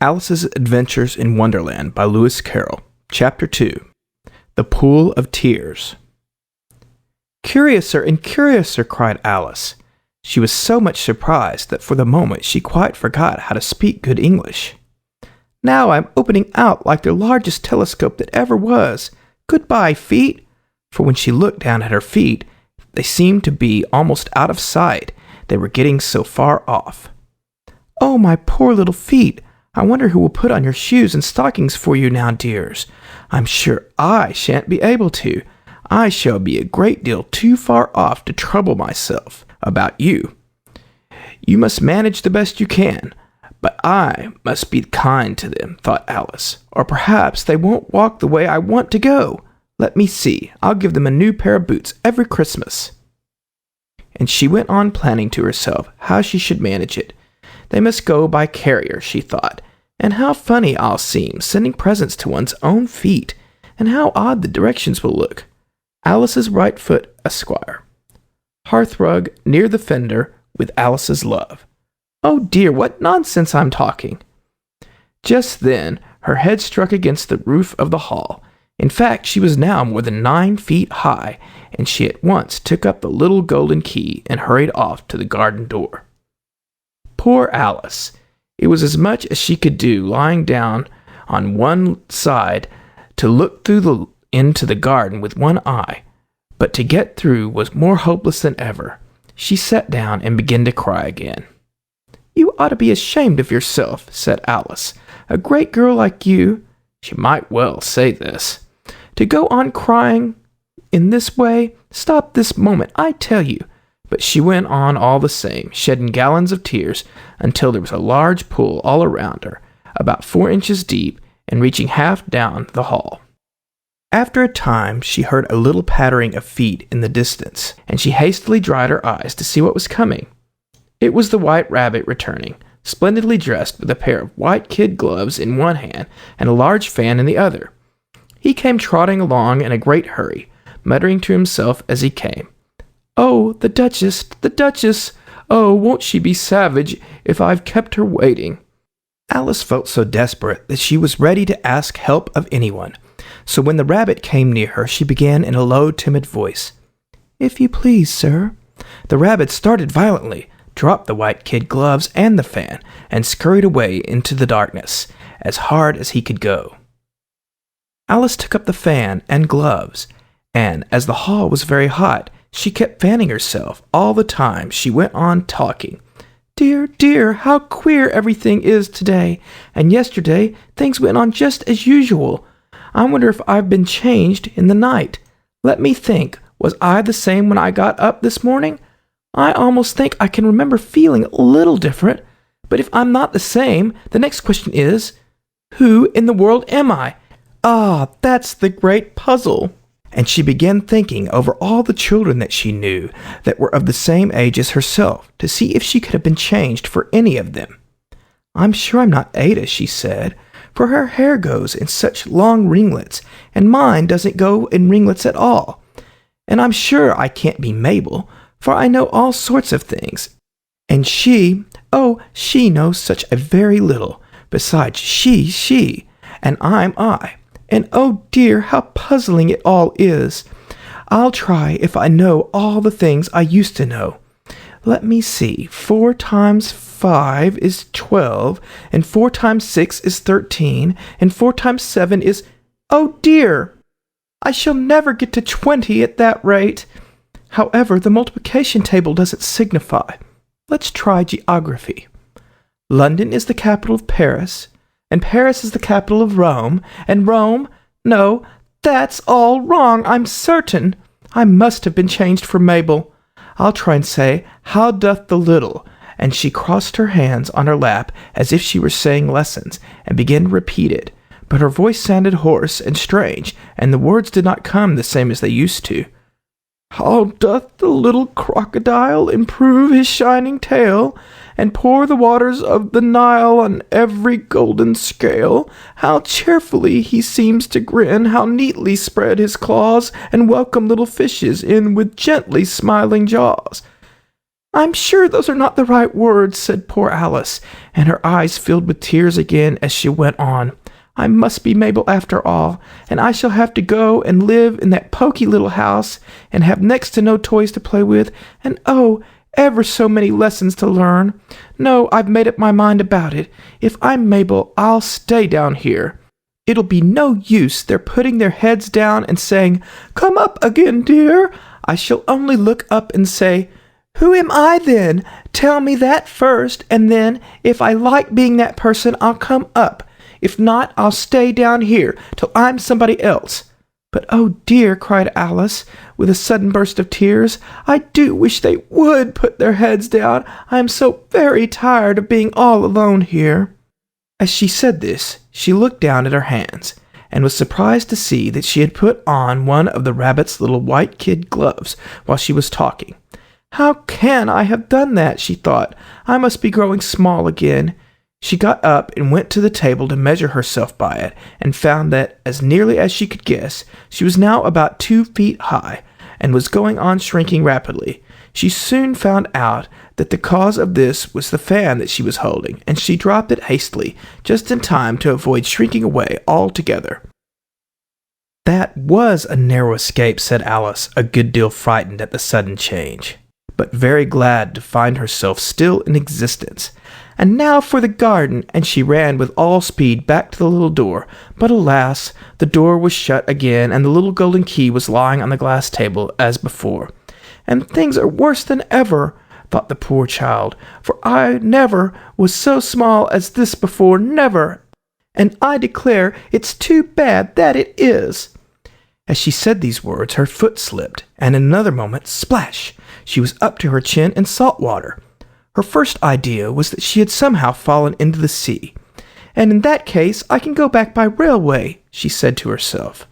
Alice's Adventures in Wonderland by Lewis Carroll. Chapter 2. The Pool of Tears. "Curiouser and curiouser," cried Alice. She was so much surprised that for the moment she quite forgot how to speak good English. "Now I'm opening out like the largest telescope that ever was. Goodbye, feet." For when she looked down at her feet, they seemed to be almost out of sight. They were getting so far off. "Oh, my poor little feet. I wonder who will put on your shoes and stockings for you now, dears. I'm sure I shan't be able to. I shall be a great deal too far off to trouble myself about you. You must manage the best you can, but I must be kind to them," thought Alice, "or perhaps they won't walk the way I want to go. Let me see, I'll give them a new pair of boots every Christmas." And she went on planning to herself how she should manage it. They must go by carrier, she thought, and how funny I'll seem sending presents to one's own feet, and how odd the directions will look. Alice's right foot, Esquire. Hearthrug near the fender, with Alice's love. Oh dear, what nonsense I'm talking. Just then, her head struck against the roof of the hall. In fact, she was now more than 9 feet high, and she at once took up the little golden key and hurried off to the garden door. Poor Alice! It was as much as she could do, lying down on one side, to look into the garden with one eye, but to get through was more hopeless than ever. She sat down and began to cry again. "You ought to be ashamed of yourself," said Alice. "A great girl like you," she might well say this, "to go on crying in this way. Stop this moment, I tell you." But she went on all the same, shedding gallons of tears until there was a large pool all around her, about 4 inches deep and reaching half down the hall. After a time, she heard a little pattering of feet in the distance, and she hastily dried her eyes to see what was coming. It was the White Rabbit returning, splendidly dressed with a pair of white kid gloves in one hand and a large fan in the other. He came trotting along in a great hurry, muttering to himself as he came, "Oh, the Duchess, the Duchess! Oh, won't she be savage if I've kept her waiting?" Alice felt so desperate that she was ready to ask help of anyone. So when the rabbit came near her, she began in a low, timid voice, "If you please, sir." The rabbit started violently, dropped the white kid gloves and the fan, and scurried away into the darkness, as hard as he could go. Alice took up the fan and gloves, and as the hall was very hot, she kept fanning herself all the time she went on talking. "Dear, dear, how queer everything is today, and yesterday things went on just as usual. I wonder if I've been changed in the night. Let me think, was I the same when I got up this morning? I almost think I can remember feeling a little different, but if I'm not the same, the next question is, who in the world am I? Ah, that's the great puzzle." And she began thinking over all the children that she knew that were of the same age as herself, to see if she could have been changed for any of them. "I'm sure I'm not Ada," she said, "for her hair goes in such long ringlets, and mine doesn't go in ringlets at all. And I'm sure I can't be Mabel, for I know all sorts of things. And she knows such a very little. Besides, she, and I'm I. And oh dear, how puzzling it all is. I'll try if I know all the things I used to know. Let me see, 4 times 5 is 12, and 4 times 6 is 13, and 4 times 7 is... Oh dear! I shall never get to 20 at that rate. However, the multiplication table doesn't signify. Let's try geography. London is the capital of Paris, and Paris is the capital of Rome, and Rome... No, that's all wrong, I'm certain. I must have been changed for Mabel. I'll try and say, how doth the little... And she crossed her hands on her lap as if she were saying lessons, and began to repeat it. But her voice sounded hoarse and strange, and the words did not come the same as they used to. How doth the little crocodile improve his shining tail, and pour the waters of the Nile on every golden scale? How cheerfully he seems to grin, how neatly spread his claws, and welcome little fishes in with gently smiling jaws. I'm sure those are not the right words, said poor Alice, and her eyes filled with tears again as she went on. I must be Mabel after all, and I shall have to go and live in that poky little house, and have next to no toys to play with, and oh, ever so many lessons to learn. No, I've made up my mind about it. If I'm Mabel, I'll stay down here. It'll be no use their putting their heads down and saying, Come up again, dear. I shall only look up and say, Who am I then? Tell me that first, and then, if I like being that person, I'll come up. If not, I'll stay down here till I'm somebody else. But oh dear, cried Alice, with a sudden burst of tears, I do wish they would put their heads down. I am so very tired of being all alone here. As she said this, she looked down at her hands, and was surprised to see that she had put on one of the rabbit's little white kid gloves while she was talking. How can I have done that? She thought. I must be growing small again. She got up and went to the table to measure herself by it, and found that, as nearly as she could guess, she was now about 2 feet high, and was going on shrinking rapidly. She soon found out that the cause of this was the fan that she was holding, and she dropped it hastily, just in time to avoid shrinking away altogether. That was a narrow escape, said Alice, a good deal frightened at the sudden change, but very glad to find herself still in existence. And now for the garden, and she ran with all speed back to the little door. But alas, the door was shut again, and the little golden key was lying on the glass table as before. And things are worse than ever, thought the poor child, for I never was so small as this before, never. And I declare it's too bad that it is. As she said these words, her foot slipped, and in another moment, splash, she was up to her chin in salt water. Her first idea was that she had somehow fallen into the sea. And in that case, I can go back by railway, she said to herself.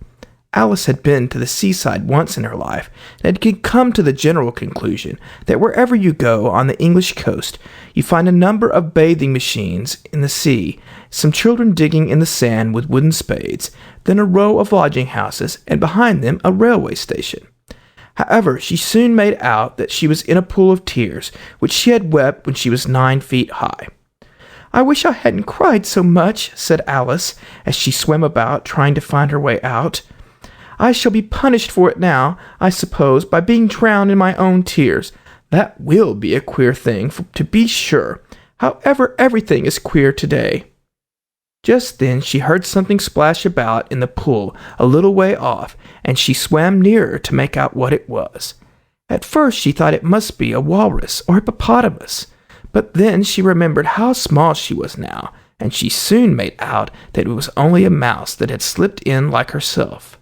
Alice had been to the seaside once in her life, and had come to the general conclusion that wherever you go on the English coast, you find a number of bathing machines in the sea, some children digging in the sand with wooden spades, then a row of lodging houses, and behind them a railway station. However, she soon made out that she was in a pool of tears, which she had wept when she was 9 feet high. I wish I hadn't cried so much, said Alice, as she swam about, trying to find her way out. I shall be punished for it now, I suppose, by being drowned in my own tears. That will be a queer thing, to be sure. However, everything is queer today. Just then she heard something splash about in the pool a little way off, and she swam nearer to make out what it was. At first she thought it must be a walrus or hippopotamus, but then she remembered how small she was now, and she soon made out that it was only a mouse that had slipped in like herself.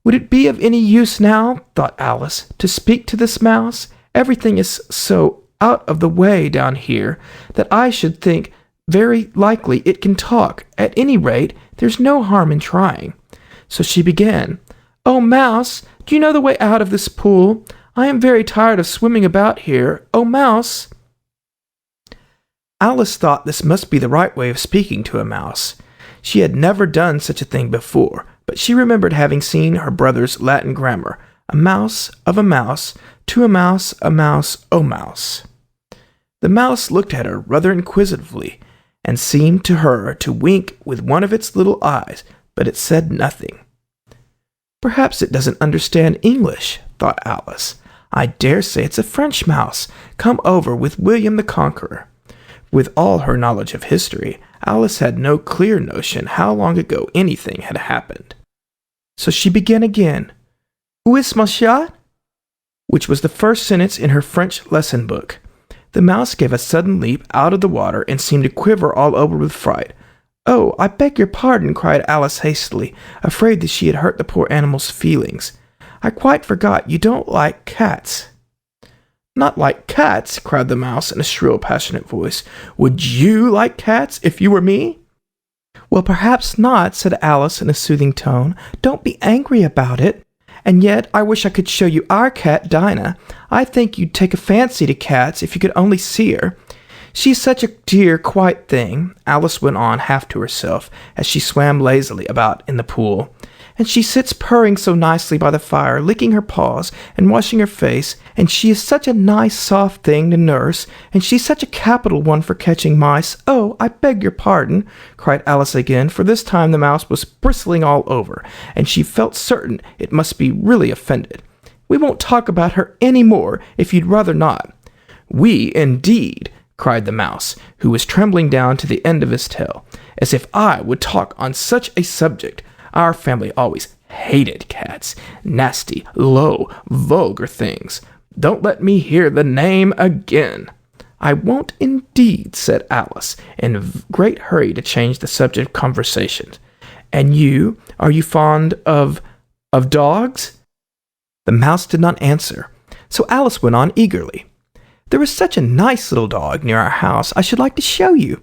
Would it be of any use now, thought Alice, to speak to this mouse? Everything is so out of the way down here that I should think very likely it can talk. At any rate, there's no harm in trying. So she began, Oh, Mouse, do you know the way out of this pool? I am very tired of swimming about here. Oh, Mouse. Alice thought this must be the right way of speaking to a mouse. She had never done such a thing before, but she remembered having seen her brother's Latin grammar, a mouse of a mouse, to a mouse, oh mouse. The mouse looked at her rather inquisitively, and seemed to her to wink with one of its little eyes, but it said nothing. Perhaps it doesn't understand English, thought Alice. I dare say it's a French mouse, come over with William the Conqueror. With all her knowledge of history, Alice had no clear notion how long ago anything had happened. So she began again, Où est mon chat? Which was the first sentence in her French lesson book. The mouse gave a sudden leap out of the water and seemed to quiver all over with fright. Oh, I beg your pardon, cried Alice hastily, afraid that she had hurt the poor animal's feelings. I quite forgot you don't like cats. Not like cats, cried the mouse in a shrill, passionate voice. Would you like cats if you were me? Well, perhaps not, said Alice in a soothing tone. Don't be angry about it. And yet, I wish I could show you our cat, Dinah. I think you'd take a fancy to cats if you could only see her. She's such a dear, quiet thing," Alice went on half to herself as she swam lazily about in the pool. "And she sits purring so nicely by the fire, licking her paws and washing her face, and she is such a nice, soft thing to nurse, and she's such a capital one for catching mice. Oh, I beg your pardon," cried Alice again, for this time the mouse was bristling all over, and she felt certain it must be really offended. "We won't talk about her any more, if you'd rather not." "We, indeed," cried the mouse, who was trembling down to the end of his tail. "As if I would talk on such a subject. Our family always hated cats. Nasty, low, vulgar things. Don't let me hear the name again." "I won't indeed," said Alice, in a great hurry to change the subject of conversation. "And you, are you fond of dogs?" The mouse did not answer, so Alice went on eagerly. "There is such a nice little dog near our house I should like to show you.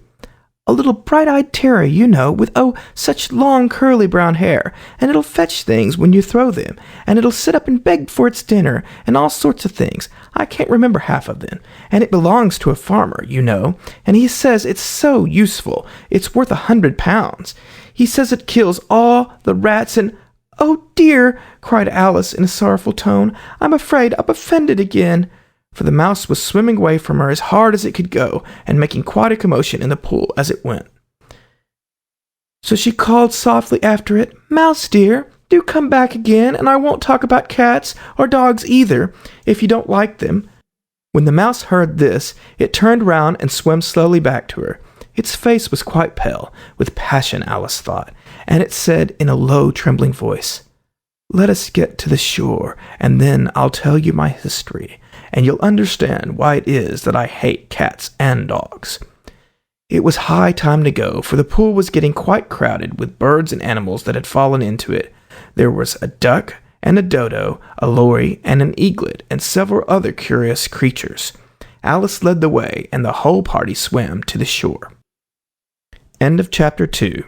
A little bright-eyed terrier, you know, with, such long curly brown hair, and it'll fetch things when you throw them, and it'll sit up and beg for its dinner, and all sorts of things. I can't remember half of them, and it belongs to a farmer, you know, and he says it's so useful, it's worth £100. He says it kills all the rats and—" "Oh, dear," cried Alice in a sorrowful tone, "I'm afraid I've offended again." For the mouse was swimming away from her as hard as it could go, and making quite a commotion in the pool as it went. So she called softly after it, "Mouse dear, do come back again, and I won't talk about cats, or dogs either, if you don't like them." When the mouse heard this, it turned round and swam slowly back to her. Its face was quite pale, with passion, Alice thought, and it said in a low, trembling voice, "Let us get to the shore, and then I'll tell you my history, and you'll understand why it is that I hate cats and dogs." It was high time to go, for the pool was getting quite crowded with birds and animals that had fallen into it. There was a duck and a dodo, a lory and an eaglet, and several other curious creatures. Alice led the way, and the whole party swam to the shore. End of chapter 2.